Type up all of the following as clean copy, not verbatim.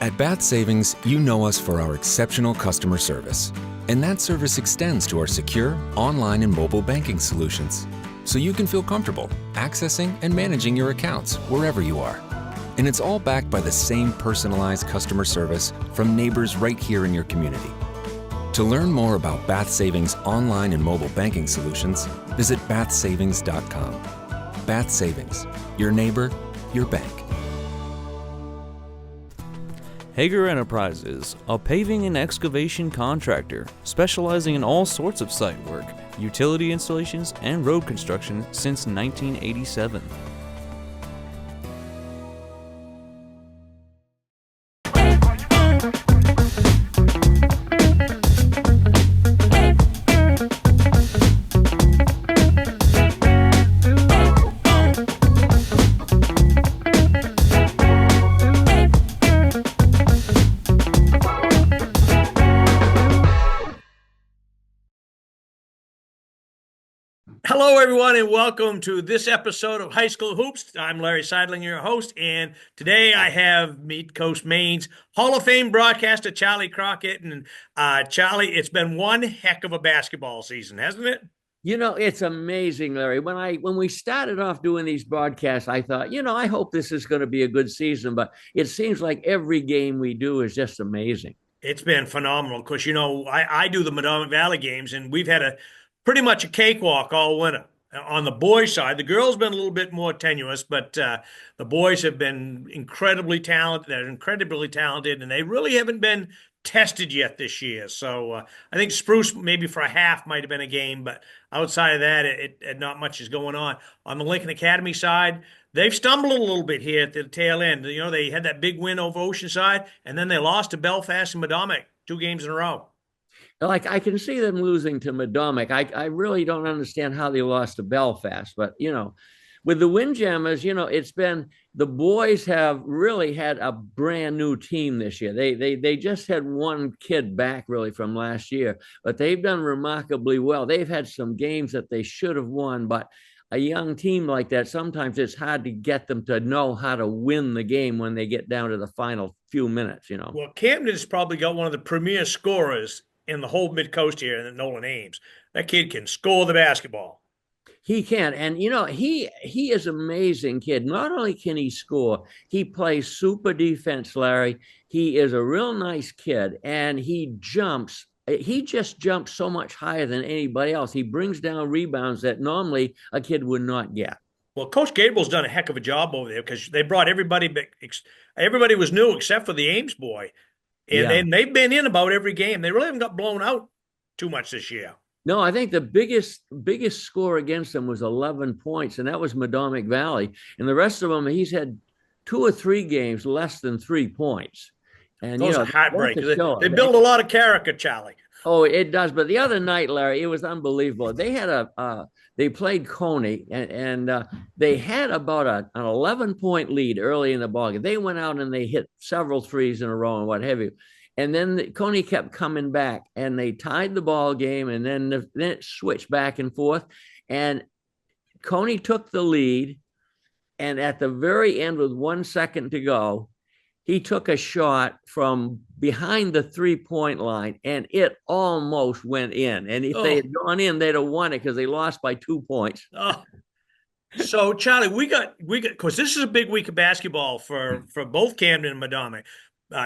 At Bath Savings, you know us for our exceptional customer service. And that service extends to our secure online and mobile banking solutions, so you can feel comfortable accessing and managing your accounts wherever you are. And it's all backed by the same personalized customer service from neighbors right here in your community. To learn more about Bath Savings online and mobile banking solutions, visit bathsavings.com. Bath Savings, your neighbor, your bank. Hager Enterprises, a paving and excavation contractor specializing in all sorts of site work, utility installations, and road construction since 1987. Hello, everyone, and welcome to this episode of High School Hoops. I'm Larry Seidling, your host, and today I have Midcoast Maine's Hall of Fame broadcaster, Charlie Crockett. And Charlie, it's been one heck of a basketball season, hasn't it? You know, it's amazing, Larry. When we started off doing these broadcasts, I thought, I hope this is going to be a good season, but it seems like every game we do is just amazing. It's been phenomenal because, I do the Madomic Valley games, and we've had pretty much a cakewalk all winter. On the boys' side, the girls been a little bit more tenuous, but the boys have been incredibly talented. They're incredibly talented, and they really haven't been tested yet this year. So I think Spruce maybe for a half might have been a game, but outside of that, it not much is going on. On the Lincoln Academy side, they've stumbled a little bit here at the tail end. They had that big win over Oceanside, and then they lost to Belfast and Madomic 2 games in a row. Like, I can see them losing to Madomic. I really don't understand how they lost to Belfast, but with the Windjammers, it's been, the boys have really had a brand new team this year. They just had one kid back really from last year, but they've done remarkably well. They've had some games that they should have won, but a young team like that, sometimes it's hard to get them to know how to win the game when they get down to the final few minutes, Well, Camden's probably got one of the premier scorers in the whole mid-coast here, and Nolan Ames. That kid can score the basketball. He can. And, he is an amazing kid. Not only can he score, he plays super defense, Larry. He is a real nice kid, and he just jumps so much higher than anybody else. He brings down rebounds that normally a kid would not get. Well, Coach Gabriel's done a heck of a job over there because they brought everybody back. Everybody was new except for the Ames boy. And they've been in about every game. They really haven't got blown out too much this year. No, I think the biggest score against them was 11 points, and that was Madomic Valley. And the rest of them, he's had 2 or 3 games less than 3 points. And those are heartbreakers. They build a lot of character, Charlie. Oh, it does. But the other night, Larry, it was unbelievable. They had they played Coney, and they had about an 11-point lead early in the ballgame. They went out and they hit several threes in a row and what have you. And then Coney kept coming back, and they tied the ball game, and then it switched back and forth. And Coney took the lead, and at the very end, with 1 second to go, he took a shot from behind the 3-point line, and it almost went in. And if they had gone in, they'd have won it because they lost by 2 points. So, Charlie, we got because this is a big week of basketball for both Camden and Madomic.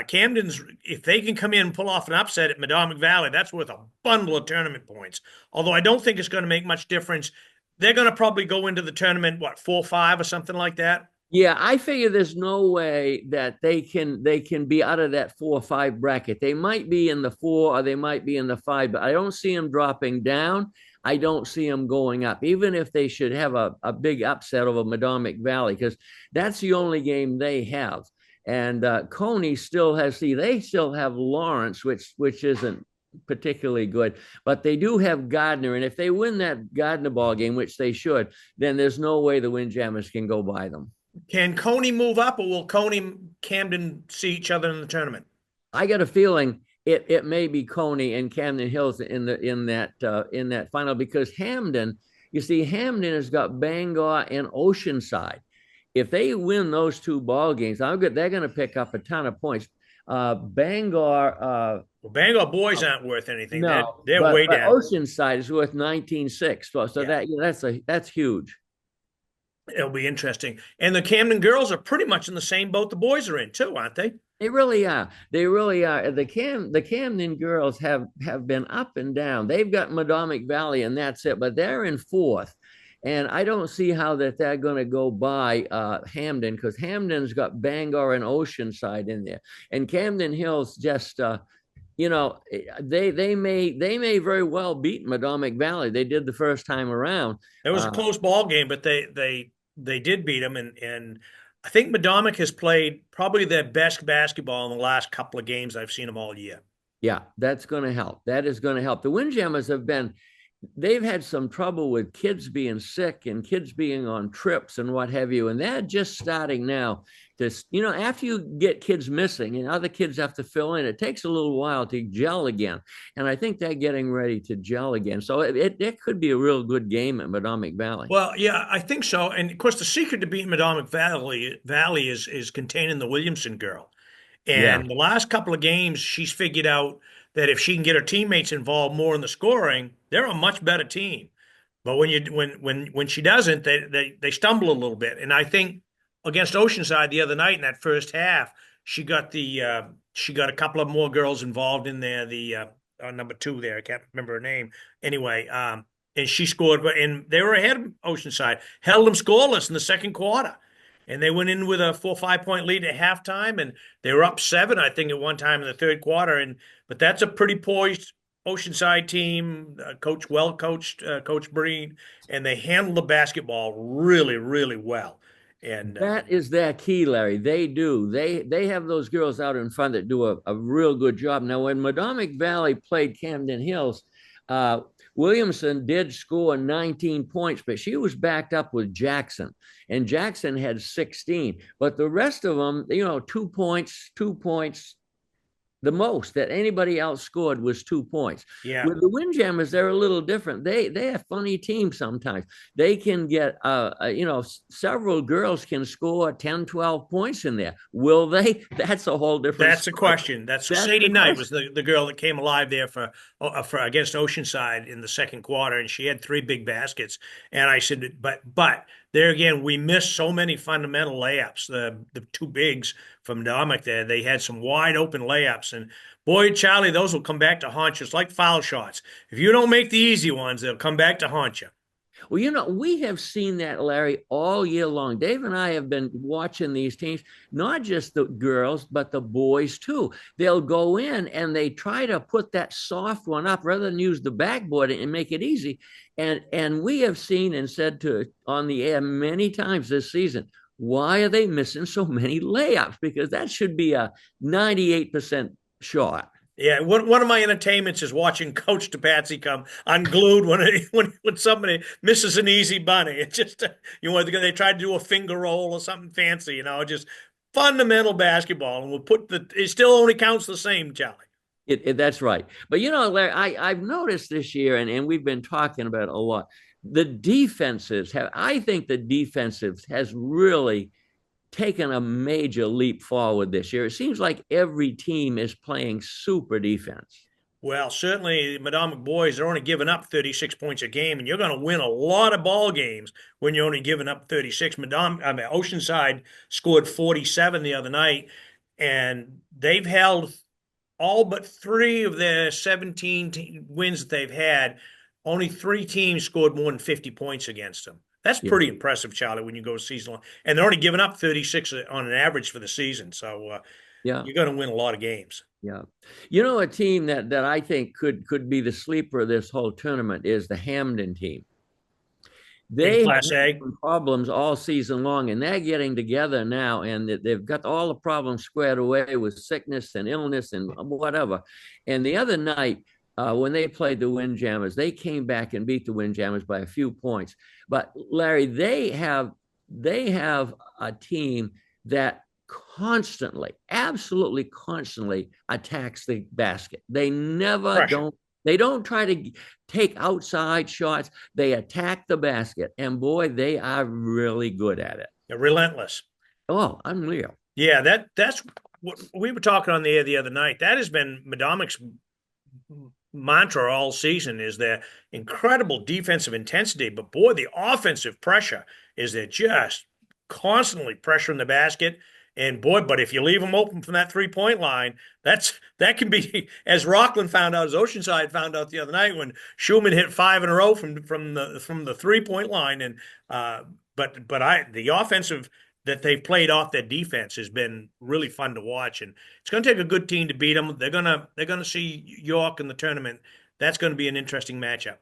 Camden's, if they can come in and pull off an upset at Madomic Valley, that's worth a bundle of tournament points. Although I don't think it's going to make much difference. They're going to probably go into the tournament, 4-5 or something like that? Yeah, I figure there's no way that they can be out of that 4 or 5 bracket. They might be in the 4 or they might be in the 5, but I don't see them dropping down. I don't see them going up, even if they should have a big upset over Madomic Valley, because that's the only game they have. And Coney still they still have Lawrence, which isn't particularly good, but they do have Gardner. And if they win that Gardner ball game, which they should, then there's no way the Windjammers can go by them. Can Coney move up, or will Coney Camden see each other in the tournament? I got a feeling it may be Coney and Camden Hills in that final, because Hamden has got Bangor and Oceanside. If they win those 2 ball games, they're going to pick up a ton of points. Bangor, Well, Bangor boys aren't worth anything. no, They're but way down. Oceanside is worth 19.6. So Yeah. that's huge. It'll be interesting. And the Camden girls are pretty much in the same boat the boys are in too, aren't they? They really are. They really are. The Camden girls have been up and down. They've got Madomic Valley, and that's it. But they're in fourth, and I don't see how they're going to go by Hamden, because Hamden's got Bangor and Oceanside in there, and Camden Hills just. They may very well beat Madomic Valley. They did the first time around. It was a close ball game, but they did beat them, and I think Madomic has played probably their best basketball in the last couple of games I've seen them all year. Yeah, that's going to help. That is going to help. The Windjammers they've had some trouble with kids being sick and kids being on trips and what have you. And they're just starting now to, after you get kids missing and other kids have to fill in, it takes a little while to gel again. And I think they're getting ready to gel again. So it could be a real good game at Madomic Valley. Well, yeah, I think so. And of course, the secret to beating Madomic Valley is containing the Williamson girl. And the last couple of games, she's figured out that if she can get her teammates involved more in the scoring, they're a much better team. But when she doesn't, they stumble a little bit. And I think against Oceanside the other night in that first half, she got a couple of more girls involved in there. The number 2 there, I can't remember her name. Anyway, and she scored, and they were ahead of Oceanside, held them scoreless in the second quarter. And they went in with a 4 or 5 point lead at halftime, and they were up 7, I think, at one time in the third quarter. But that's a pretty poised Oceanside team, well coached, Coach Breen, and they handle the basketball really, really well. And that is their key, Larry. They do. They have those girls out in front that do a real good job. Now, when Madomic Valley played Camden Hills, Williamson did score 19 points, but she was backed up with Jackson, and Jackson had 16. But the rest of them, 2 points. The most that anybody else scored was 2 points. Yeah. With the Windjammers, they're a little different. They're a funny team sometimes. They can get, several girls can score 10, 12 points in there. Will they? That's a whole different That's the question. That's Sadie Knight was the girl that came alive there for against Oceanside in the second quarter, and she had 3 big baskets. And I said, but there again, we missed so many fundamental layups. The 2 bigs from Madomic there, they had some wide open layups. And boy, Charlie, those will come back to haunt you. It's like foul shots. If you don't make the easy ones, they'll come back to haunt you. Well, we have seen that, Larry, all year long. Dave and I have been watching these teams, not just the girls, but the boys too. They'll go in and they try to put that soft one up rather than use the backboard and make it easy. And we have seen and said on the air many times this season, why are they missing so many layups? Because that should be a 98% shot. Yeah, one of my entertainments is watching Coach DePatsy come unglued when somebody misses an easy bunny. It's just they try to do a finger roll or something fancy, just fundamental basketball, and it still only counts the same, Charlie. That's right. But Larry, I've noticed this year, and we've been talking about it a lot. I think the defensive has really taken a major leap forward this year. It seems like every team is playing super defense. Well, certainly the Madomic boys are only giving up 36 points a game, and you're going to win a lot of ball games when you're only giving up 36. Oceanside scored 47 the other night, and they've held all but 3 of their 17 wins that they've had. Only 3 teams scored more than 50 points against them. That's pretty impressive, Charlie, when you go season long. And they're only giving up 36 on an average for the season. So you're going to win a lot of games. Yeah. A team that I think could be the sleeper of this whole tournament is the Hamden team. They have problems all season long, and they're getting together now, and they've got all the problems squared away with sickness and illness and whatever. And the other night, when they played the Windjammers, they came back and beat the Windjammers by a few points. But Larry, they have a team that absolutely constantly attacks the basket. They never don't. They don't try to take outside shots. They attack the basket, and boy, they are really good at it. They're relentless. Oh, unreal. Yeah, that's we were talking on the air the other night. That has been Madomic's mantra all season, is their incredible defensive intensity, but boy, the offensive pressure is they're just constantly pressuring the basket. And boy, but if you leave them open from that 3-point line, that can be, as Rockland found out, as Oceanside found out the other night when Schulman hit 5 in a row from the 3-point line. And the offensive that they've played off their defense has been really fun to watch, and it's going to take a good team to beat them. They're gonna see York in the tournament. That's going to be an interesting matchup.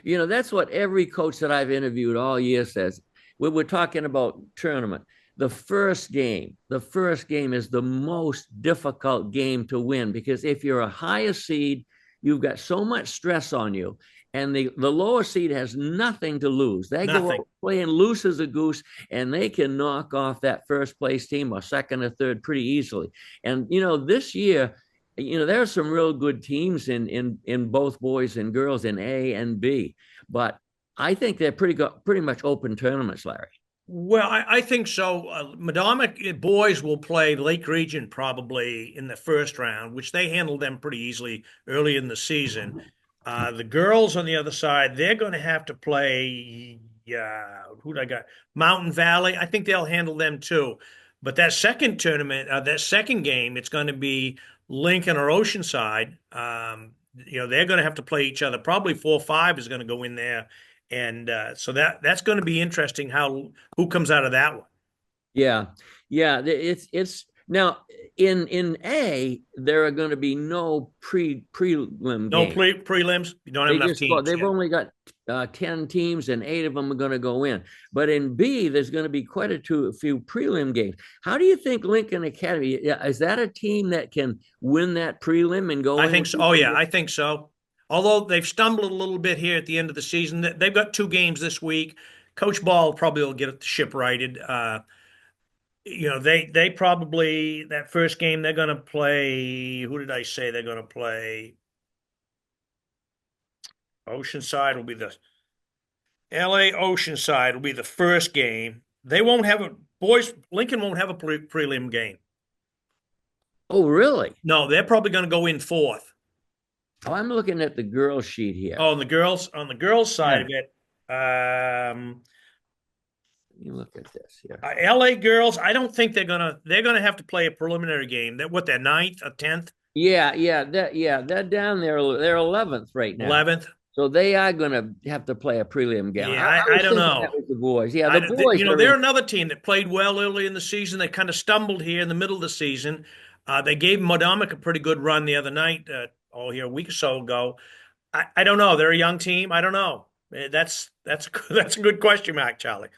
That's what every coach that I've interviewed all year says. We're talking about tournament. The first game is the most difficult game to win, because if you're a higher seed, you've got so much stress on you. And the lower seed has nothing to lose. They go out playing loose as a goose, and they can knock off that first place team or second or third pretty easily. And, this year, there are some real good teams in both boys and girls in A and B. But I think they're pretty much open tournaments, Larry. Well, I think so. Madomic boys will play Lake Region probably in the first round, which they handled them pretty easily early in the season. The girls on the other side, they're going to have to play, who I got? Mountain Valley. I think they'll handle them too. But that second tournament, that second game, it's going to be Lincoln or Oceanside. They're going to have to play each other. Probably 4-5 is going to go in there. And so that's going to be interesting who comes out of that one. Yeah. It's now in A, there are going to be no prelim. No prelims. You don't have enough teams. They've only got 10 teams, and 8 of them are going to go in. But in B, there's going to be quite a few prelim games. How do you think Lincoln Academy, is that a team that can win that prelim and go? I think so. Oh yeah, I think so. Although they've stumbled a little bit here at the end of the season, they've got 2 games this week. Coach Ball probably will get the ship righted. They probably, that first game, they're going to play, who did I say they're going to play? Oceanside will be LA Oceanside will be the first game. They won't have Lincoln won't have a prelim game. Oh, really? No, they're probably going to go in 4th. Oh, I'm looking at the girls' sheet here. Oh, on the girls side of it, you look at this here. LA girls, I don't think they're gonna have to play a preliminary game. They're 9th or 10th? Yeah, they're down there. They're 11th right now. 11th. So they are gonna have to play a prelim game. Yeah, I don't know. The boys, yeah, the boys. They're another team that played well early in the season. They kind of stumbled here in the middle of the season. They gave Madomic a pretty good run the other night. A week or so ago. I don't know. They're a young team. I don't know. That's a good question mark, Charlie.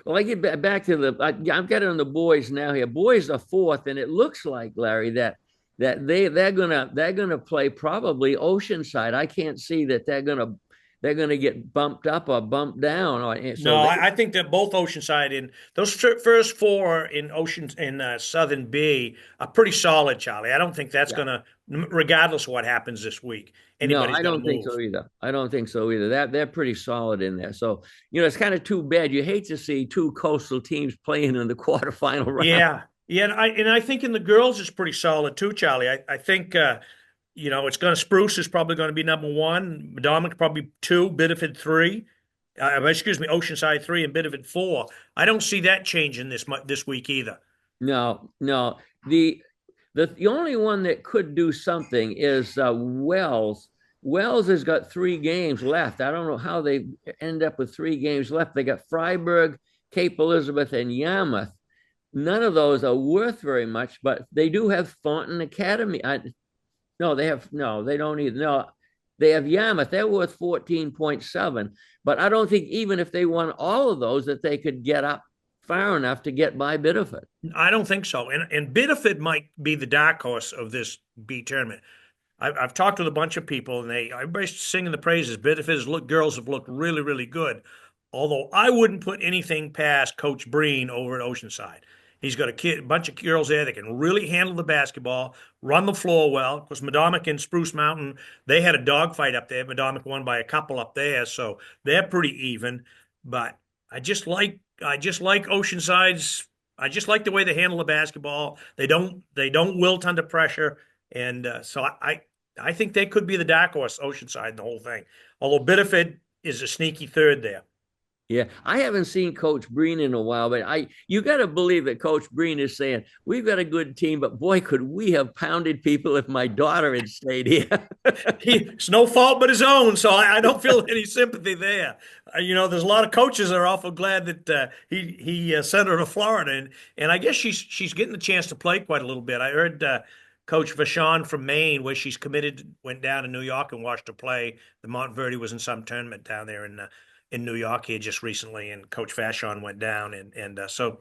Well, I get back to I'm getting on the boys now here. Boys are 4th, and it looks like, Larry, that they're gonna play probably Oceanside. I can't see that they're gonna get bumped up or bumped down. I think that both Oceanside and those first 4 in Southern B are pretty solid, Charlie. I don't think that's gonna, regardless of what happens this week. No, I don't think so either. I don't think so either. They're pretty solid in there. So, it's kind of too bad. You hate to see 2 coastal teams playing in the quarterfinal round. Yeah, and I think in the girls it's pretty solid too, Charlie. I think it's going to, Spruce is probably going to be number 1, Madomic probably 2, Biddeford 3. Oceanside 3 and Biddeford 4. I don't see that changing this week either. No. The only one that could do something is Wells. Wells has got 3 games left. I don't know how they end up with 3 games left. They got Freiburg, Cape Elizabeth, and Yarmouth. None of those are worth very much, but they do have Thornton Academy. They don't either. No, they have Yarmouth. They're worth 14.7, but I don't think even if they won all of those that they could get up far enough to get by Biddeford. I don't think so. And Biddeford might be the dark horse of this B tournament. I've talked with a bunch of people, and everybody's singing the praises. Biddeford's girls have looked really, really good. Although I wouldn't put anything past Coach Breen over at Oceanside. He's got a bunch of girls there that can really handle the basketball, run the floor well. Because Madomic and Spruce Mountain, they had a dogfight up there. Madomic won by a couple up there, so they're pretty even. But I just like Oceanside's I just like the way they handle the basketball. They don't wilt under pressure, and so I think they could be the dark horse, Oceanside, in the whole thing. Although Biddeford is a sneaky third there. Yeah, I haven't seen Coach Breen in a while, but you got to believe that Coach Breen is saying we've got a good team, but boy, could we have pounded people if my daughter had stayed here. It's no fault but his own, so I don't feel any sympathy there. There's a lot of coaches that are awful glad that he sent her to Florida, and I guess she's getting the chance to play quite a little bit. I heard Coach Vachon from Maine, where she's committed, went down to New York and watched her play. The Montverde was in some tournament down there in New York here just recently, and Coach Vachon went down, and so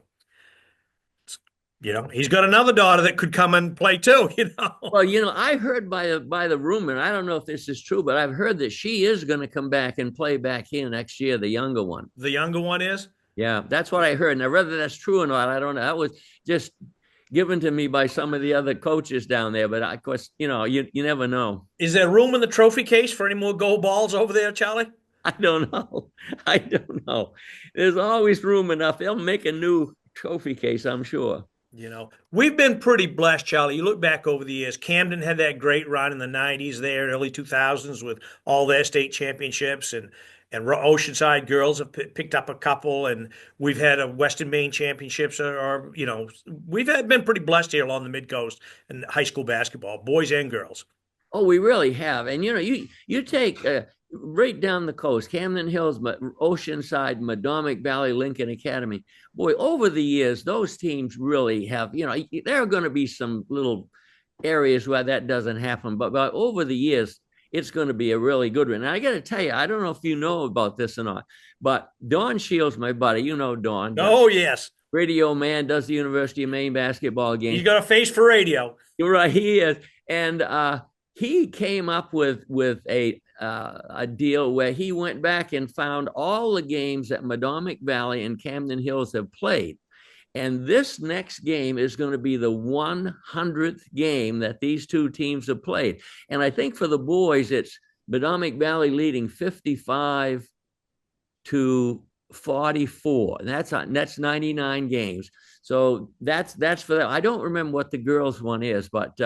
he's got another daughter that could come and play too. Well, I heard by the rumor, and I don't know if this is true, but I've heard that she is going to come back and play back here next year. The younger one. The younger one is. Yeah, that's what I heard. Now, whether that's true or not, I don't know. That was just given to me by some of the other coaches down there. But of course, you never know. Is there room in the trophy case for any more gold balls over there, Charlie? I don't know. I don't know. There's always room enough. They'll make a new trophy case, I'm sure. We've been pretty blessed, Charlie. You look back over the years, Camden had that great run in the 90s there, early 2000s with all their state championships, and Oceanside girls have picked up a couple, and we've had a Western Maine championships, we've been pretty blessed here along the Midcoast and high school basketball, boys and girls. Oh, we really have. And, you take right down the coast, Camden Hills, Oceanside, Madomic Valley, Lincoln Academy. Boy, over the years, those teams really have, there are going to be some little areas where that doesn't happen. But over the years, it's going to be a really good one. And I got to tell you, I don't know if you know about this or not, but Don Shields, my buddy, Don. Oh, yes. Radio man, does the University of Maine basketball game. He's got a face for radio. You're right, he is. And he came up with a deal where he went back and found all the games that Madomic Valley and Camden Hills have played. And this next game is going to be the 100th game that these two teams have played. And I think for the boys, it's Madomic Valley leading 55-44. And that's 99 games. So that's for that. I don't remember what the girls one is, but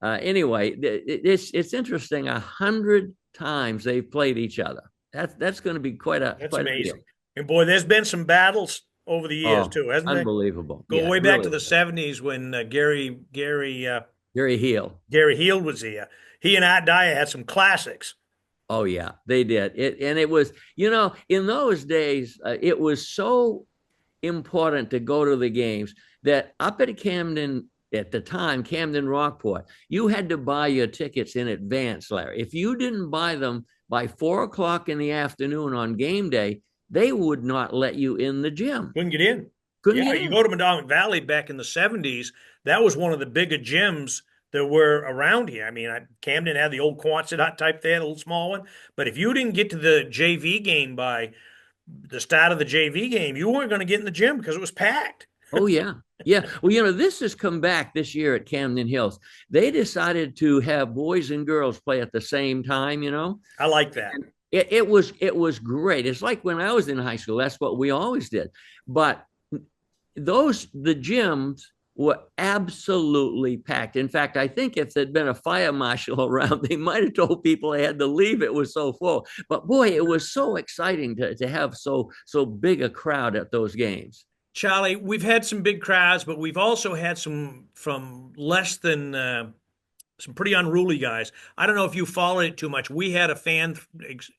anyway, it's interesting. 100 times they've played each other. That's going to be quite amazing. And boy, there's been some battles over the years too, hasn't it? Unbelievable. Go way back to the 70s when Gary Heald was here. He and Art Dyer had some classics. Oh yeah, they did. It was, in those days, it was so important to go to the games that up at Camden, at the time, Camden Rockport, you had to buy your tickets in advance, Larry. If you didn't buy them by 4 o'clock in the afternoon on game day, they would not let you in the gym. Couldn't get in. You go to Madomic Valley back in the 70s, that was one of the bigger gyms that were around here. I mean, Camden had the old Quonset hut type there, the little small one. But if you didn't get to the JV game by the start of the JV game, you weren't going to get in the gym because it was packed. Oh, yeah. Yeah. Well, this has come back this year at Camden Hills. They decided to have boys and girls play at the same time, I like that. And it was great. It's like when I was in high school, that's what we always did. But the gyms were absolutely packed. In fact, I think if there'd been a fire marshal around, they might have told people they had to leave. It was so full. But boy, it was so exciting to have so big a crowd at those games. Charlie, we've had some big crowds, but we've also had some from less than some pretty unruly guys. I don't know if you followed it too much. We had a fan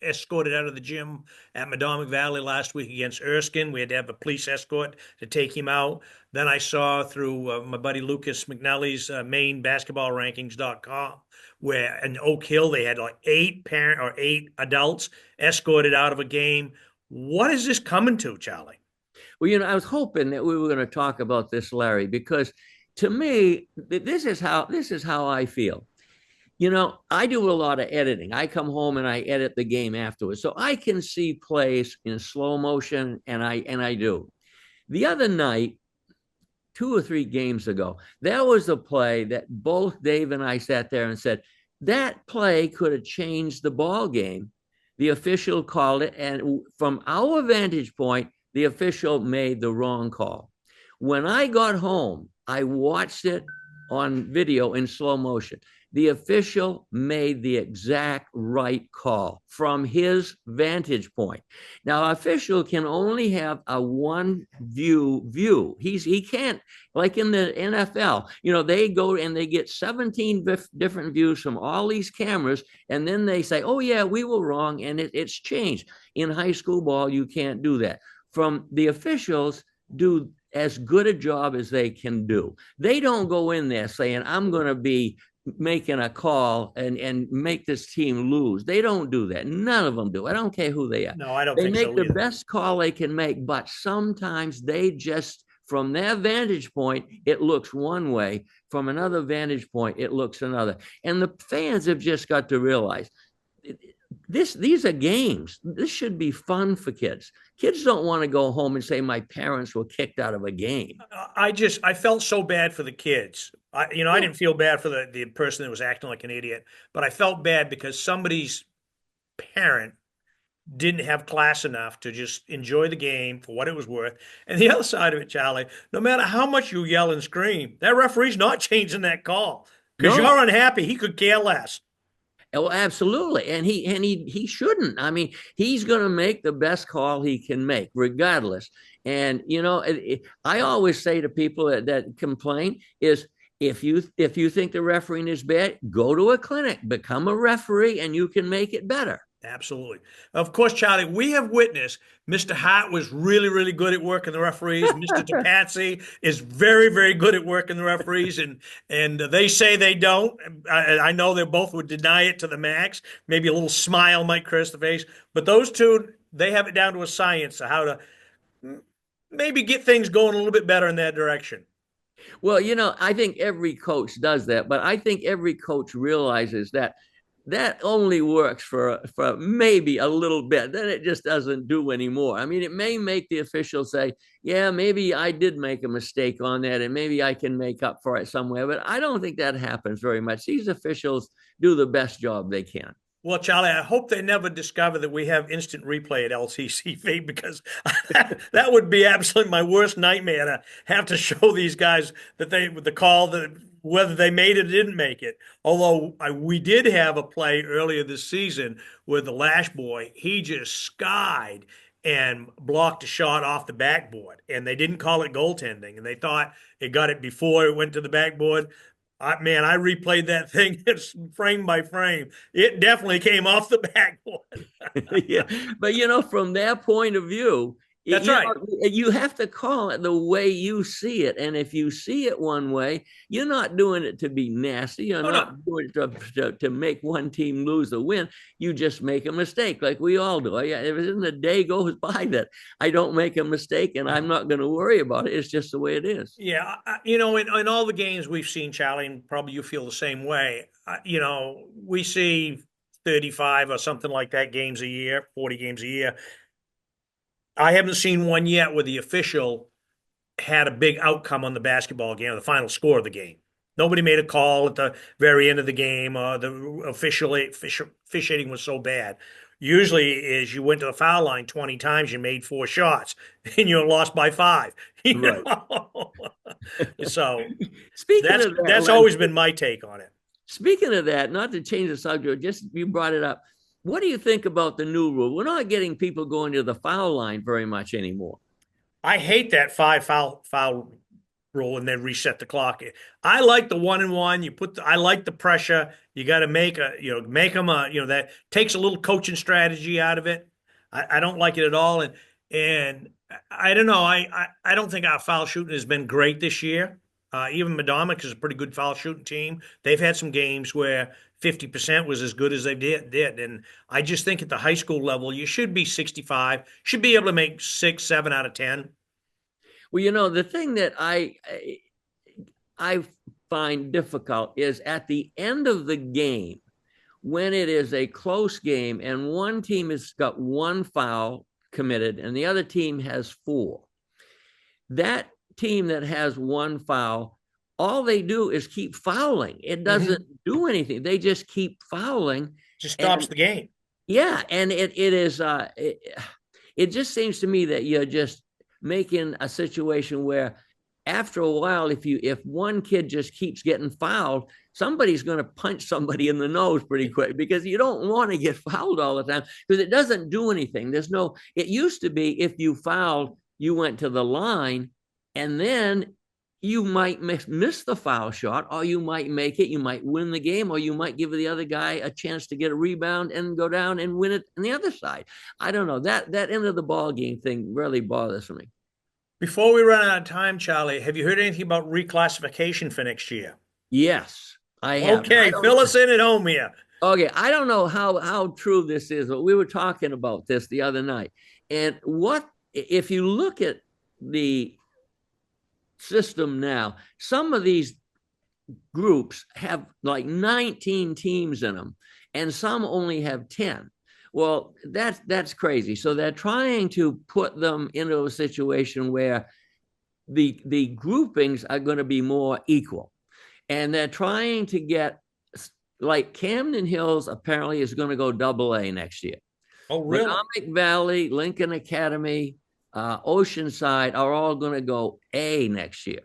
escorted out of the gym at Madomic Valley last week against Erskine. We had to have a police escort to take him out. Then I saw through my buddy Lucas McNally's MaineBasketballRankings.com where in Oak Hill they had like 8 adults escorted out of a game. What is this coming to, Charlie? Well, I was hoping that we were going to talk about this, Larry, because to me, this is how I feel. I do a lot of editing. I come home and I edit the game afterwards, so I can see plays in slow motion, and I do. The other night, 2 or 3 games ago, there was a play that both Dave and I sat there and said, that play could have changed the ball game. The official called it, and from our vantage point, the official made the wrong call. When I got home, I watched it on video in slow motion. The official made the exact right call from his vantage point. Now, official can only have a one view. He can't, like in the NFL, they go and they get 17 different views from all these cameras, and then they say, oh yeah, we were wrong, and it's changed. In high school ball, you can't do that. From the officials do as good a job as they can do. They don't go in there saying, I'm going to be making a call and make this team lose. They don't do that. None of them do. I don't care who they are. No, I don't They think make so the either. best call they can make, but sometimes they just, from their vantage point, it looks one way. From another vantage point, it looks another. And the fans have just got to realize these are games. This should be fun for kids. Kids don't want to go home and say, my parents were kicked out of a game. I felt so bad for the kids. I didn't feel bad for the person that was acting like an idiot, but I felt bad because somebody's parent didn't have class enough to just enjoy the game for what it was worth. And the other side of it, Charlie, no matter how much you yell and scream, that referee's not changing that call because you're unhappy. He could care less. Oh, absolutely. And he shouldn't. I mean, he's going to make the best call he can make, regardless. And, I always say to people that complain is, if you think the refereeing is bad, go to a clinic, become a referee, and you can make it better. Absolutely. Of course, Charlie, we have witnessed Mr. Hart was really, really good at working the referees. Mr. Tapatsy is very, very good at working the referees, and they say they don't. I know they both would deny it to the max. Maybe a little smile might cross the face, but those two, they have it down to a science of how to maybe get things going a little bit better in that direction. Well, I think every coach does that, but I think every coach realizes that only works for maybe a little bit. Then it just doesn't do anymore. I mean, it may make the officials say, yeah, maybe I did make a mistake on that, and maybe I can make up for it somewhere. But I don't think that happens very much. These officials do the best job they can. Well, Charlie, I hope they never discover that we have instant replay at LCTV, because that would be absolutely my worst nightmare, to have to show these guys that the call, that whether they made it or didn't make it. Although we did have a play earlier this season where the Lash boy, he just skied and blocked a shot off the backboard, and they didn't call it goaltending, and they thought it got it before it went to the backboard. I replayed that thing frame by frame. It definitely came off the backboard. Yeah, but from their point of view, that's right. You have to call it the way you see it, and if you see it one way, you're not doing it to be nasty. You're not doing it to make one team lose or win. You just make a mistake, like we all do. If isn't a day goes by that I don't make a mistake, and I'm not going to worry about it. It's just the way it is. Yeah, in all the games we've seen, Charlie, and probably you feel the same way. We see 35 or something like that games a year, 40 games a year. I haven't seen one yet where the official had a big outcome on the basketball game, or the final score of the game. Nobody made a call at the very end of the game. The officiating was so bad. Usually, is you went to the foul line 20 times, you made 4 shots, and you lost by 5. Right. So Speaking of that, that's always been my take on it. Speaking of that, not to change the subject, just you brought it up. What do you think about the new rule? We're not getting people going to the foul line very much anymore. I hate that 5 foul rule and then reset the clock. I like the 1-and-1. I like the pressure. You got to make them that takes a little coaching strategy out of it. I don't like it at all. And I don't know. I don't think our foul shooting has been great this year. Even Madomic is a pretty good foul shooting team. They've had some games where 50% was as good as they did. And I just think at the high school level, you should be 65, should be able to make 6, 7 out of 10. Well, the thing that I find difficult is at the end of the game, when it is a close game and one team has got 1 foul committed and the other team has 4. That team that has 1 foul, all they do is keep fouling. It doesn't do anything. They just keep fouling. Just stops the game. Yeah, and it just seems to me that you're just making a situation where after a while, if one kid just keeps getting fouled, somebody's going to punch somebody in the nose pretty quick, because you don't want to get fouled all the time, because it doesn't do anything. It used to be if you fouled, you went to the line, and then you might miss the foul shot, or you might make it, you might win the game, or you might give the other guy a chance to get a rebound and go down and win it on the other side. I don't know. That end of the ball game thing really bothers me. Before we run out of time, Charlie, have you heard anything about reclassification for next year? Yes, I have. Okay, fill us in at home here. Okay, I don't know how true this is, but we were talking about this the other night. And if you look at the system now, some of these groups have like 19 teams in them, and some only have 10. Well, that's crazy. So they're trying to put them into a situation where the groupings are going to be more equal. And they're trying to get, like, Camden Hills apparently is going to go AA next year. Oh, really? Potomac Valley, Lincoln Academy, Oceanside are all going to go A next year.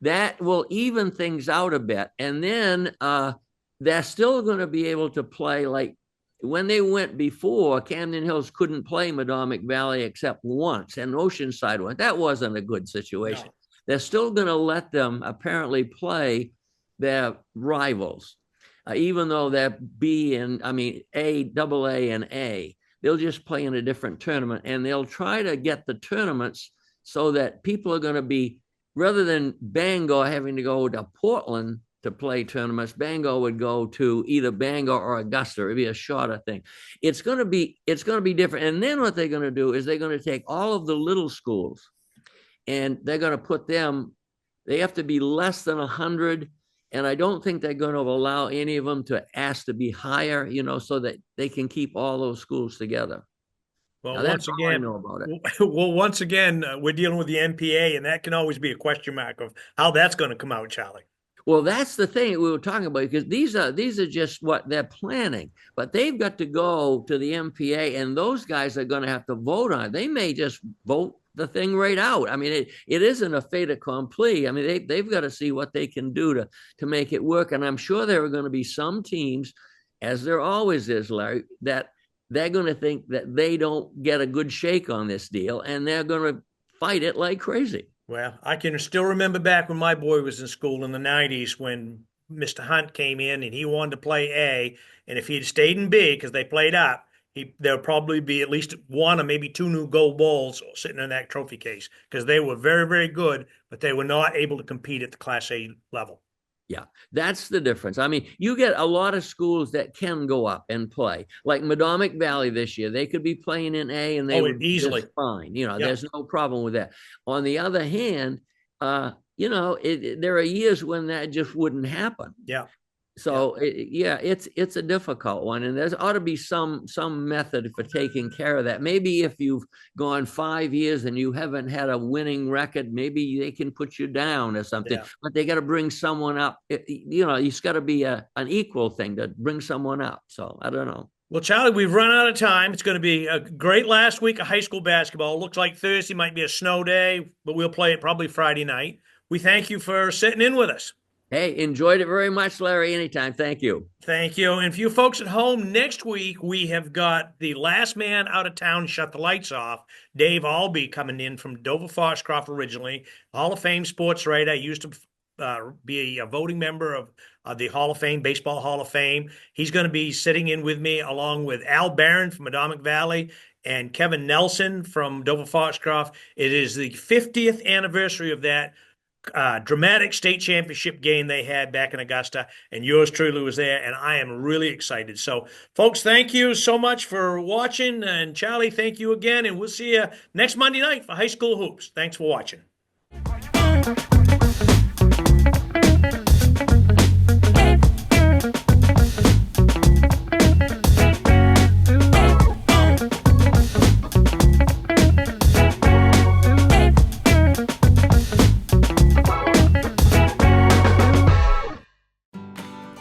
That will even things out a bit. And then they're still going to be able to play, like, when they went before, Camden Hills couldn't play Madomic Valley except once, and Oceanside went. That wasn't a good situation. No. They're still going to let them apparently play their rivals, even though they're A, double A, and A. They'll just play in a different tournament, and they'll try to get the tournaments so that people are going to be, rather than Bangor having to go to Portland to play tournaments, Bangor would go to either Bangor or Augusta. It'd be a shorter thing. It's going to be different. And then what they're going to do is they're going to take all of the little schools, and they're going to put them, they have to be less than 100. And I don't think they're going to allow any of them to ask to be higher, so that they can keep all those schools together. Well, once again, we're dealing with the MPA, and that can always be a question mark of how that's going to come out, Charlie. Well, that's the thing we were talking about, because these are just what they're planning, but they've got to go to the MPA, and those guys are going to have to vote on it. They may just vote the thing right out. I mean, it isn't a fait accompli. I mean, they've got to see what they can do to make it work. And I'm sure there are going to be some teams, as there always is, Larry, that they're going to think that they don't get a good shake on this deal, and they're going to fight it like crazy. Well, I can still remember back when my boy was in school in the 90s when Mr. Hunt came in and he wanted to play A. And if he had stayed in B, because they played up, there'll probably be at least one or maybe two new gold balls sitting in that trophy case, because they were very, very good, but they were not able to compete at the Class A level. Yeah, that's the difference. I mean, you get a lot of schools that can go up and play, like Madomic Valley this year. They could be playing in A, and they would easily just fine. There's no problem with that. On the other hand, there are years when that just wouldn't happen. Yeah. So it's a difficult one, and there ought to be some method for taking care of that. Maybe if you've gone 5 years and you haven't had a winning record, maybe they can put you down or something. Yeah. But they got to bring someone up. It's got to be an equal thing to bring someone up. So I don't know. Well, Charlie, we've run out of time. It's going to be a great last week of high school basketball. It looks like Thursday might be a snow day, but we'll play it probably Friday night. We thank you for sitting in with us. Hey, enjoyed it very much, Larry. Anytime. Thank you. Thank you. And for you folks at home, next week we have got the last man out of town shut the lights off, Dave Albee, coming in from Dover Foxcroft originally, Hall of Fame sports writer. Used to be a voting member of the Hall of Fame, Baseball Hall of Fame. He's going to be sitting in with me along with Al Barron from Madomic Valley and Kevin Nelson from Dover Foxcroft. It is the 50th anniversary of that dramatic state championship game they had back in Augusta, and yours truly was there, and I am really excited. So, folks, thank you so much for watching, and Charlie, thank you again, and we'll see you next Monday night for High School Hoops. Thanks for watching.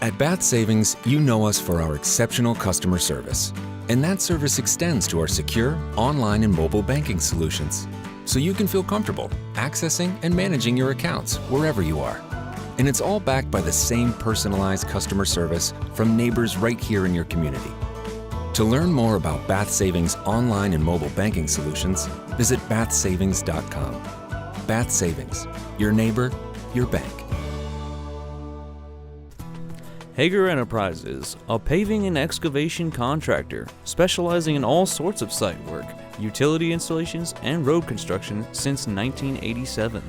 At Bath Savings, you know us for our exceptional customer service. And that service extends to our secure, online and mobile banking solutions. so you can feel comfortable accessing and managing your accounts wherever you are. And it's all backed by the same personalized customer service from neighbors right here in your community. To learn more about Bath Savings online and mobile banking solutions, visit bathsavings.com. Bath Savings, your neighbor, your bank. Hager Enterprises, a paving and excavation contractor specializing in all sorts of site work, utility installations, and road construction since 1987.